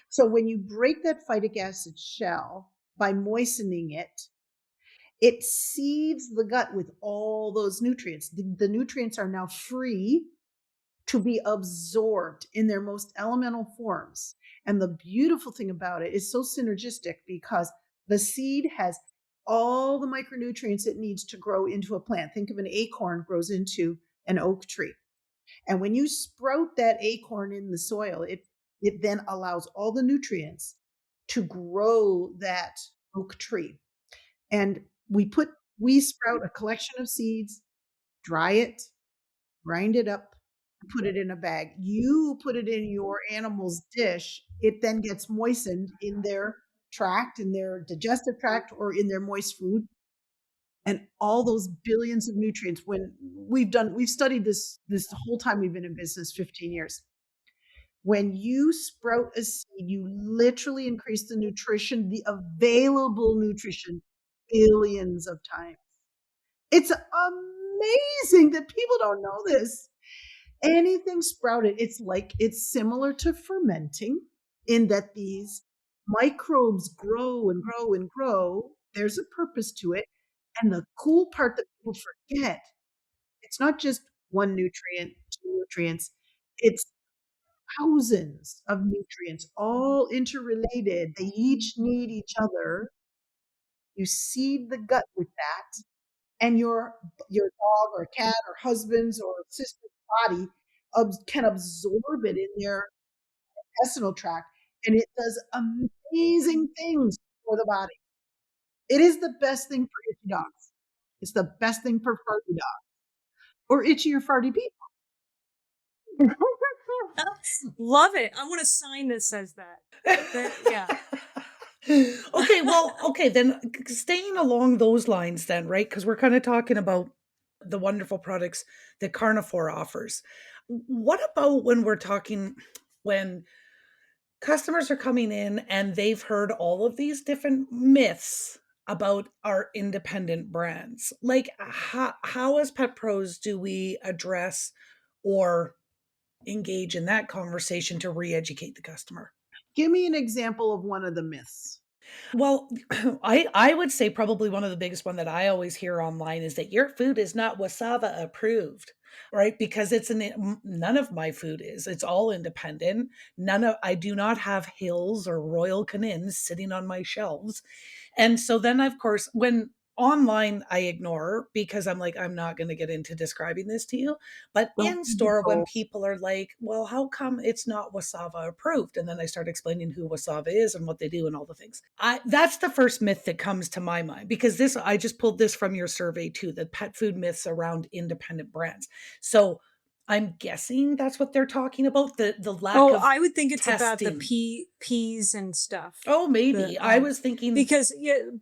So when you break that phytic acid shell by moistening it, it seeds the gut with all those nutrients. The nutrients are now free to be absorbed in their most elemental forms. And the beautiful thing about it is so synergistic because the seed has all the micronutrients it needs to grow into a plant. Think of an acorn grows into an oak tree. And when you sprout that acorn in the soil, it then allows all the nutrients to grow that oak tree. And we sprout a collection of seeds, dry it, grind it up, put it in a bag. You put it in your animal's dish. It then gets moistened in their tract, in their digestive tract, or in their moist food. And all those billions of nutrients, when we've studied this the whole time we've been in business, 15 years. When you sprout a seed, you literally increase the nutrition, the available nutrition, billions of times. It's amazing that people don't know this. Anything sprouted, it's similar to fermenting in that these microbes grow and grow and grow. There's a purpose to it. And the cool part that people forget, it's not just one nutrient, two nutrients, it's thousands of nutrients, all interrelated. They each need each other. You seed the gut with that, and your dog or cat or husband's or sister's body can absorb it in their intestinal tract, and it does amazing things for the body. It is the best thing for itchy dogs. It's the best thing for farty dogs or itchy or farty people. Love it. I want to sign that says that. Yeah. Okay, then staying along those lines then, right? Because we're kind of talking about the wonderful products that Carnivore offers. What about when customers are coming in and they've heard all of these different myths about our independent brands? Like how as Pet Pros do we address or engage in that conversation to re-educate the customer? Give me an example of one of the myths. Well, I would say probably one of the biggest one that I always hear online is that your food is not Wasava approved, right? Because none of my food is. It's all independent. I do not have Hills or Royal Canins sitting on my shelves. And so then of course when online I ignore because I'm like, I'm not going to get into describing this to you. But in store, when people are like, well, how come it's not Wasava approved? And then I start explaining who Wasava is and what they do and all the things. That's the first myth that comes to my mind because I just pulled this from your survey too, the pet food myths around independent brands. So I'm guessing that's what they're talking about. The lack of I would think it's about the testing. peas and stuff. Oh, maybe. I was thinking because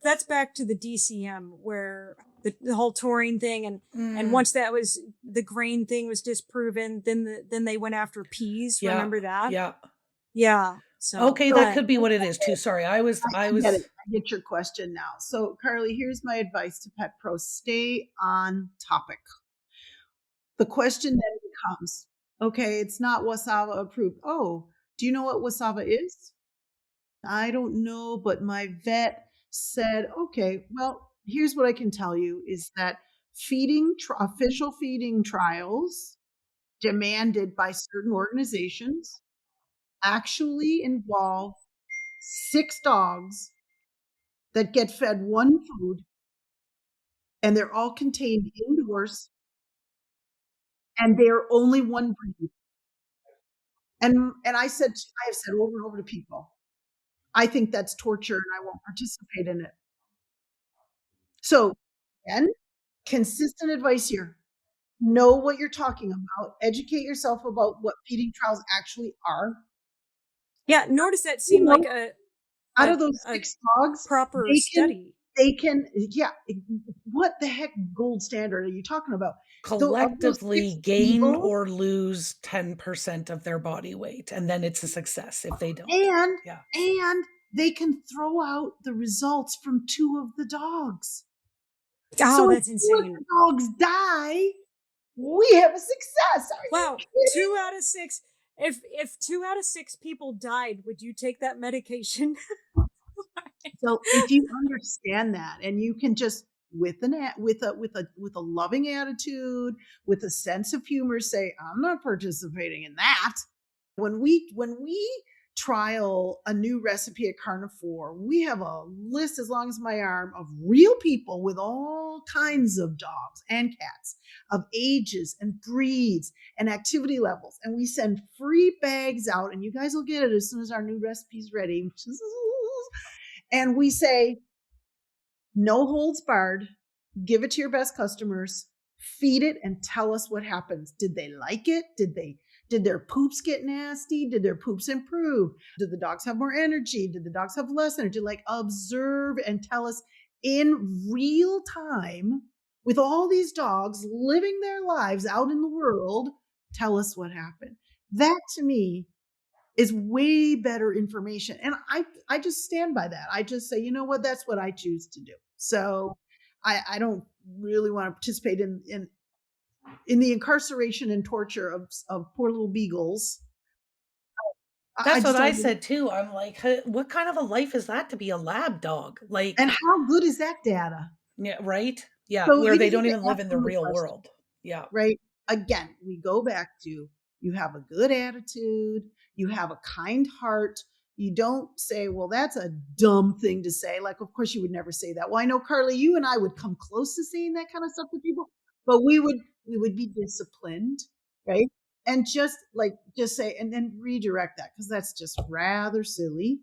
that's back to the DCM where the whole taurine thing and once that was the grain thing was disproven, then they went after peas. Yeah, Remember that? Yeah. Yeah. So okay, that could be what it is too. Sorry, I get your question now. So Carly, here's my advice to Pet Pros: stay on topic. The question then becomes, okay, it's not Wasava approved. Oh, do you know what Wasava is? I don't know, but my vet said, okay, well, here's what I can tell you is that official feeding trials demanded by certain organizations actually involve 6 dogs that get fed one food, and they're all contained indoors, and they're only one breed. And I have said over and over to people, I think that's torture and I won't participate in it. So again, consistent advice here. Know what you're talking about. Educate yourself about what feeding trials actually are. Yeah, nor does that seem like out of those 6 dogs proper study. They can, what the heck gold standard are you talking about? Collectively gain or lose 10% of their body weight, and then it's a success if they don't. And they can throw out the results from 2 of the dogs. Oh, So if that's two of insane. the dogs die, we have a success. Are Wow, you kidding? 2 out of 6. If 2 out of 6 people died, would you take that medication? So if you understand that, and you can just with a loving attitude, with a sense of humor, say, I'm not participating in that. When we trial a new recipe at Carnivore, we have a list as long as my arm of real people with all kinds of dogs and cats, of ages and breeds and activity levels, and we send free bags out, and you guys will get it as soon as our new recipe's ready. And we say, no holds barred, give it to your best customers, feed it, and tell us what happens. Did they like it? Did their poops get nasty? Did their poops improve? Did the dogs have more energy? Did the dogs have less energy? Like, observe and tell us in real time with all these dogs living their lives out in the world. Tell us what happened. That to me is way better information. And I just stand by that. I just say, you know what, that's what I choose to do. So I don't really want to participate in the incarceration and torture of poor little beagles. I That's just what I don't. said too. I'm like, "Huh, what kind of a life is that to be a lab dog?" Like, And how good is that data? yeah, right? Yeah, So where you they just don't have even to live ask in the them the real question, world. Yeah. right? Again, we go back to, you have a good attitude, you have a kind heart. You don't say, well, that's a dumb thing to say. Like, of course, you would never say that. Well, I know, Carly, you and I would come close to saying that kind of stuff to people, but we would be disciplined, right? And just say, and then redirect that, because that's just rather silly.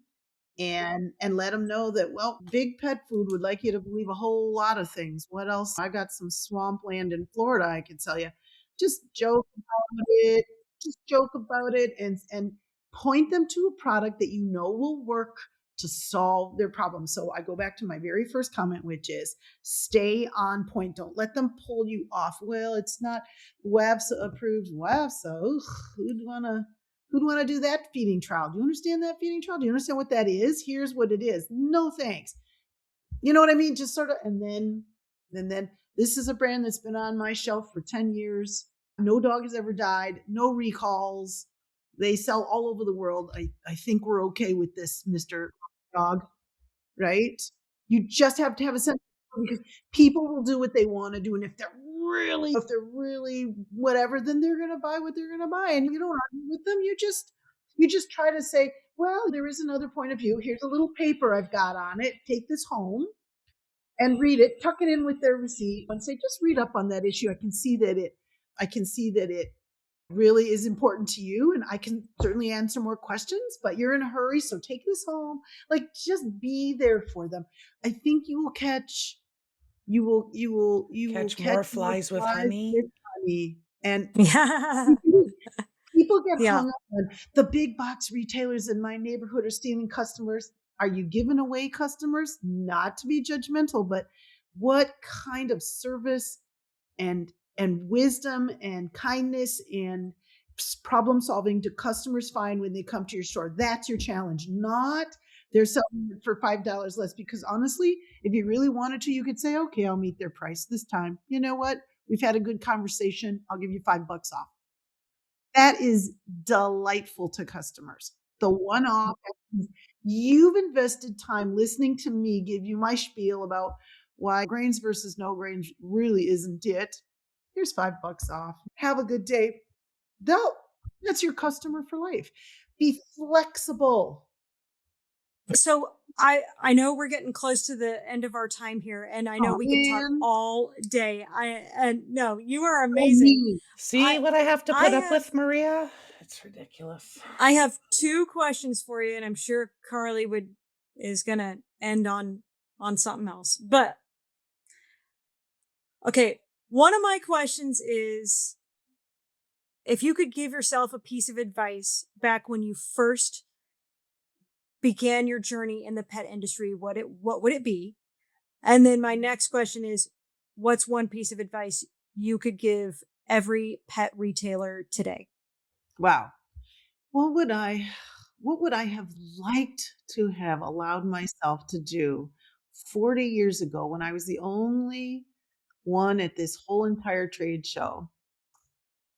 And let them know that, well, Big Pet Food would like you to believe a whole lot of things. What else? I got some swampland in Florida, I can tell you. Just joke about it. Just joke about it, and point them to a product that you know will work to solve their problem. So I go back to my very first comment, which is stay on point. Don't let them pull you off. Well, it's not WAFSA approved. WAFSA, who'd want to do that feeding trial? Do you understand that feeding trial? Do you understand what that is? Here's what it is. No thanks. You know what I mean? Just sort of, and then this is a brand that's been on my shelf for 10 years. No dog has ever died, no recalls. They sell all over the world. I think we're okay with this, Mr. Dog, right? You just have to have a sense, because people will do what they want to do. And if they're really whatever, then they're going to buy what they're going to buy. And you don't argue with them. You just try to say, well, there is another point of view. Here's a little paper I've got on it. Take this home and read it, tuck it in with their receipt, and say, just read up on that issue. I can see that it really is important to you, and I can certainly answer more questions, but you're in a hurry, so take this home. Like, just be there for them. I think you will Catch more catch more flies with flies honey. with honey. And Yeah. people get Yeah. hung up on the big box retailers in my neighborhood are stealing customers. Are you giving away customers? Not to be judgmental, but what kind of service and wisdom and kindness and problem solving do customers find when they come to your store? That's your challenge, not they're selling it for $5 less. Because honestly, if you really wanted to, you could say, okay, I'll meet their price this time. You know what? We've had a good conversation. I'll give you $5 off. That is delightful to customers. The one off, you've invested time listening to me give you my spiel about why grains versus no grains really isn't it. Here's $5 off. Have a good day. That's your customer for life. Be flexible. So I know we're getting close to the end of our time here, and I know Oh we could talk man. all day. And no, you are So amazing. mean. See what I have to I put up have with, Maria? It's ridiculous. I have 2 questions for you, and I'm sure Carly is gonna end on something else. But okay, one of my questions is, if you could give yourself a piece of advice back when you first began your journey in the pet industry, what would it be? And then my next question is, what's one piece of advice you could give every pet retailer today? Wow. What would I have liked to have allowed myself to do 40 years ago, when I was the only one at this whole entire trade show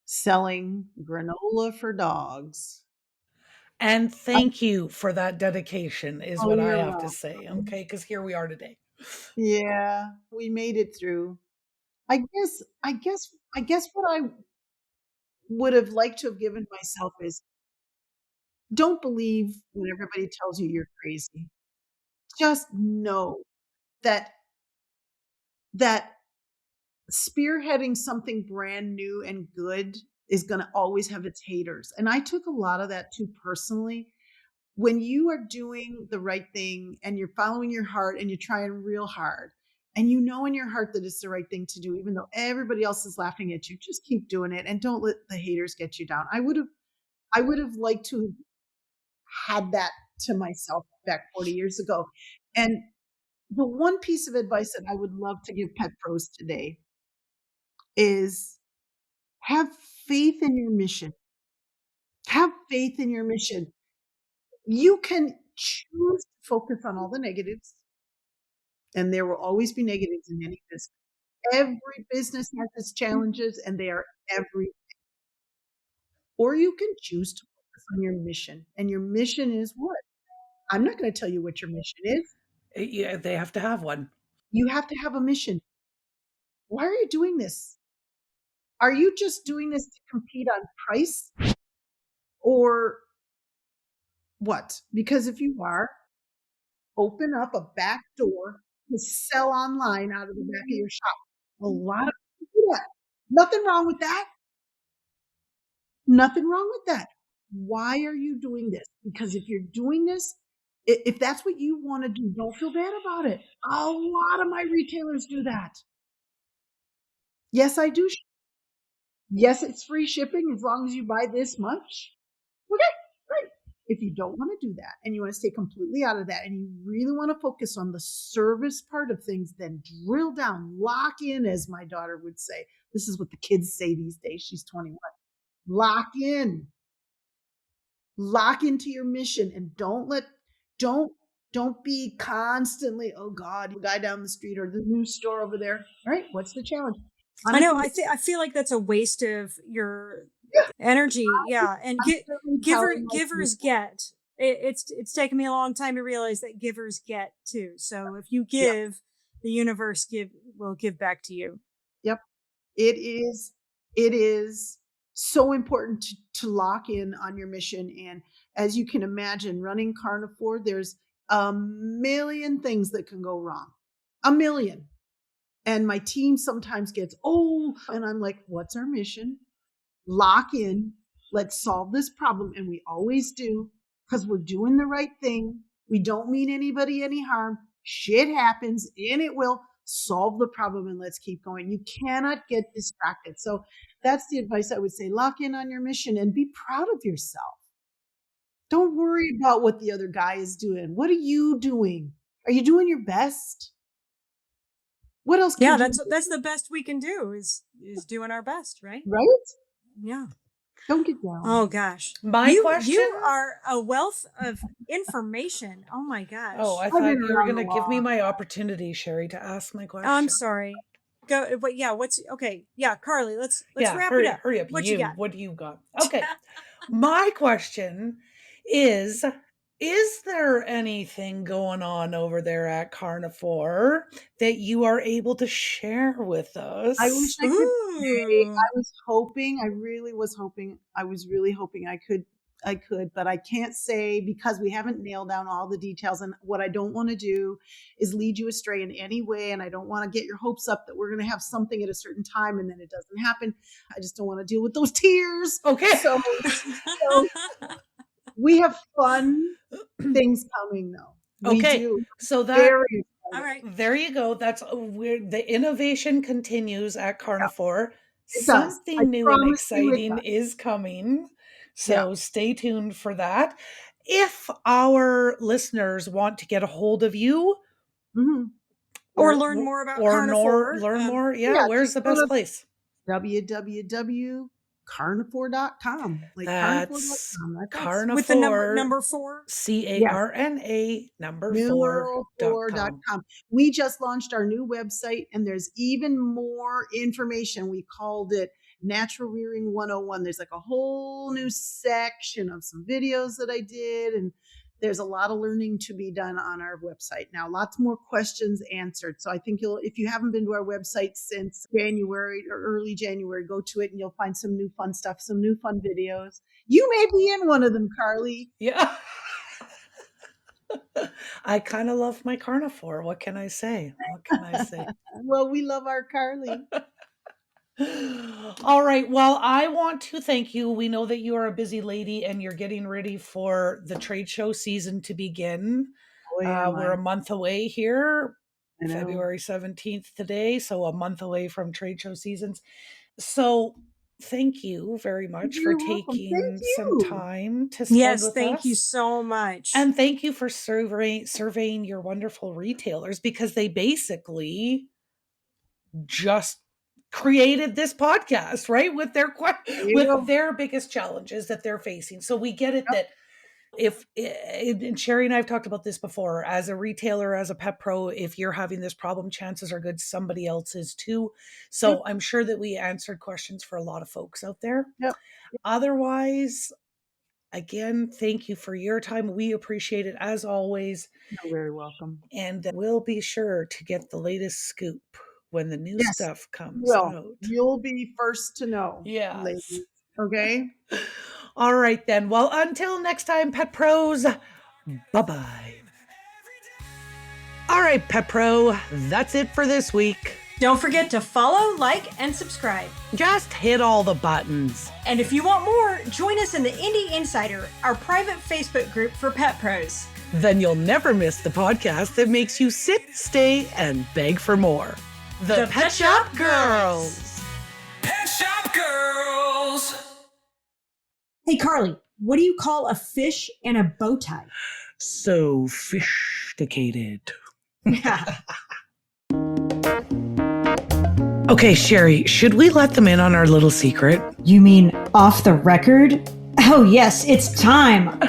selling granola for dogs. And thank you for that dedication is Oh, what I you're have to say. welcome. Okay. Because here we are today. Yeah, we made it through. I guess what I would have liked to have given myself is don't believe when everybody tells you you're crazy. Just know that that spearheading something brand new and good is going to always have its haters. And I took a lot of that too personally. When you are doing the right thing and you're following your heart and you're trying real hard and you know in your heart that it's the right thing to do, even though everybody else is laughing at you, just keep doing it and don't let the haters get you down. I would have liked to have had that to myself back 40 years ago. And the one piece of advice that I would love to give pet pros today is have faith in your mission. Have faith in your mission. You can choose to focus on all the negatives, and there will always be negatives in any business. Every business has its challenges, and they are every. Or you can choose to focus on your mission, and your mission is what? I'm not going to tell you what your mission is. Yeah, they have to have one. You have to have a mission. Why are you doing this? Are you just doing this to compete on price, or what? Because if you are, open up a back door to sell online out of the back of your shop. A lot of people do that. Nothing wrong with that. Nothing wrong with that. Why are you doing this? Because if you're doing this, if that's what you want to do, don't feel bad about it. A lot of my retailers do that. Yes, I do. Yes, it's free shipping as long as you buy this much. Okay, great. If you don't want to do that and you want to stay completely out of that and you really want to focus on the service part of things, then drill down, lock in, as my daughter would say. This is what the kids say these days. She's 21. Lock in. Lock into your mission and don't be constantly, oh God, the guy down the street or the new store over there. All right, what's the challenge? I know. I feel like that's a waste of your Yeah, energy. Yeah, and constantly telling givers myself, get. It's taken me a long time to realize that givers get too. So if you yep, give, the universe will give back to you. yep. It is so important to lock in on your mission. And as you can imagine, running Carnivore, there's a million things that can go wrong. A million. And my team sometimes gets, oh, and I'm like, what's our mission? Lock in. Let's solve this problem. And we always do because we're doing the right thing. We don't mean anybody any harm. Shit happens and it will. Solve the problem and let's keep going. You cannot get distracted. So that's the advice I would say. Lock in on your mission and be proud of yourself. Don't worry about what the other guy is doing. What are you doing? Are you doing your best? What else Yeah, can you do? that's the best we can do is doing our best, right? Right? Yeah. Don't get down. Oh gosh. My question? You are a wealth of information. Oh my gosh. Oh, I I've thought been you were around going to a give me lot. my opportunity, Sherry, to ask my question. I'm sorry. Go. But yeah. What's okay? Yeah, Carly. Let's Yeah, wrap hurry, it up. hurry up. What you got? What do you got? Okay. My question is there anything going on over there at Carnivore that you are able to share with I wish us? I could say. Ooh. I really was hoping, I was really hoping I could, but I can't say because we haven't nailed down all the details. And what I don't want to do is lead you astray in any way. And I don't want to get your hopes up that we're going to have something at a certain time and then it doesn't happen. I just don't want to deal with those tears. Okay. So we have fun things coming though. We Okay. do. So that Very All right. there you go. That's where the innovation continues at Carnivore. It does. I Something new and promise you it exciting does. is coming. Yeah. So stay tuned for that. If our listeners want to get a hold of you Mhm. Or learn more about or Carnivore. learn more, Yeah, where's just the go best to place? www.carnivore.com. carnivore.com. Like That's carnivore.com. That's us. carnivore. With the number 4. CARNA number Numeral 4.com. 4.com. We just launched our new website and there's even more information. We called it Natural Rearing 101. There's like a whole new section of some videos that I did, and there's a lot of learning to be done on our website now. Lots more questions answered. So I think if you haven't been to our website since January or early January, go to it and you'll find some new fun stuff, some new fun videos. You may be in one of them, Carly. Yeah. I kind of love my carnivore. What can I say? Well, we love our Carly. All right. Well, I want to thank you. We know that you are a busy lady and you're getting ready for the trade show season to begin. We're a month away here, February 17th today. So a month away from trade show seasons. So thank you very much for taking some time to spend with us. Thank you so much. And thank you for surveying your wonderful retailers, because they basically just created this podcast, right? With their biggest challenges that they're facing. So we get it that and Sherry and I have talked about this before, as a retailer, as a pet pro, if you're having this problem, chances are good somebody else is too. So I'm sure that we answered questions for a lot of folks out there. Yep. Otherwise, again, thank you for your time. We appreciate it as always. You're very welcome. And we'll be sure to get the latest scoop when the new stuff comes out. You'll be first to know. Yes. Ladies. Okay. All right then. Well, until next time, Pet Pros, bye-bye. All right, Pet Pro, that's it for this week. Don't forget to follow, like, and subscribe. Just hit all the buttons. And if you want more, join us in the Indie Insider, our private Facebook group for pet pros. Then you'll never miss the podcast that makes you sit, stay, and beg for more. The Pet Shop Girls. Pet Shop Girls. Hey, Carly, what do you call a fish and a bow tie? Sophisticated. Okay, Sherry, should we let them in on our little secret? You mean off the record? Oh, yes, it's time.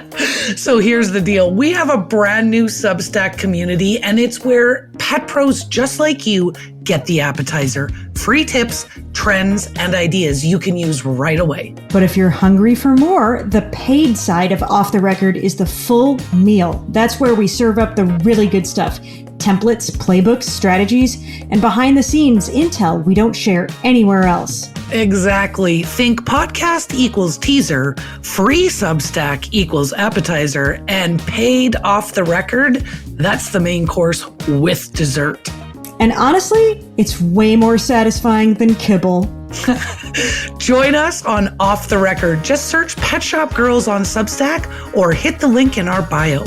So here's the deal. We have a brand new Substack community, and it's where pet pros just like you get the appetizer, free tips, trends, and ideas you can use right away. But if you're hungry for more, the paid side of Off the Record is the full meal. That's where we serve up the really good stuff. Templates, playbooks, strategies, and behind the scenes intel we don't share anywhere else. Exactly. Think podcast equals teaser, free Substack equals appetizer, and paid Off the Record, that's the main course with dessert. And honestly, it's way more satisfying than kibble. Join us on Off the Record. Just search Pet Shop Girls on Substack or hit the link in our bio.